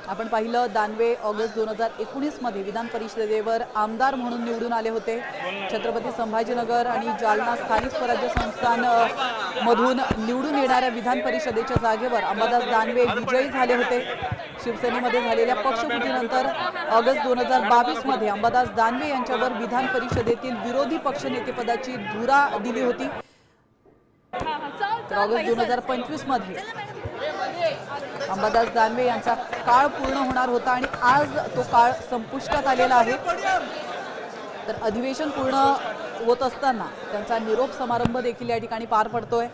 आपण पाहिलं दानवे ऑगस्ट 2019 मध्ये विधान परिषदेवर आमदार म्हणून निवडून आले होते। छत्रपती संभाजीनगर आणि जालना स्थानिक स्वराज्य संस्थान मधून निवडून येणाऱ्या विधान परिषदेच्या जागेवर अंबादास दानवे विजयी झाले होते। शिवसेनेमध्ये झालेल्या पक्षफुटीनंतर ऑगस्ट 2022 मध्ये अंबादास दानवे यांच्यावर विधान परिषदेतील विरोधी पक्षनेतेपदाची धुरा दिली होती। ऑगस्ट 2025 मध्ये अंबादास दानवे यांचा काळ पूर्ण होणार होता आणि आज तो काळ संपुष्टात आलेला आहे। तर अधिवेशन पूर्ण होत असताना त्यांचा निरोप समारंभ देखील या ठिकाणी पार पडतोय।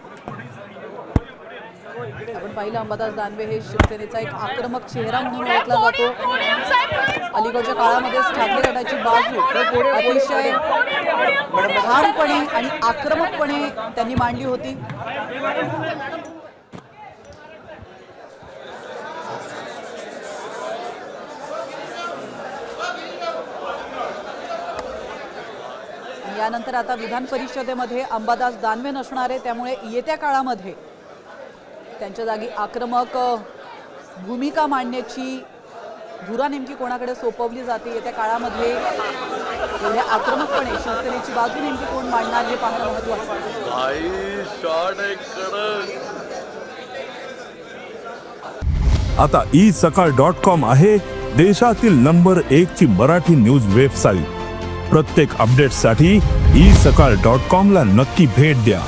आपण पाहिलं अंबादास दानवे हे शिवसेनेचा एक आक्रमक चेहरा म्हणून ओळखला जातो। अलीकडच्या काळामध्येच ठाकरे गटाची बाजू अतिशय ठामपणे आणि आक्रमकपणे त्यांनी मांडली होती। यानंतर आता विधान परिषदेमध्ये अंबादास दानवे नसणार आहे, त्यामुळे येत्या काळामध्ये त्यांच्या जागी आक्रमक भूमिका मांडण्याची धुरा नेमकी कोणाकडे सोपवली जाते येत्या काळामध्ये एवढ्या आक्रमकपणे शिवसेनेची बाजू नेमकी कोण मांडणार हे पाहणं महत्त्वाचं आहे। आता isakal.com आहे देशातील नंबर 1 ची मराठी न्यूज वेबसाईट। प्रत्येक अपडेटसाठी isakal.com ला नक्की भेट द्या।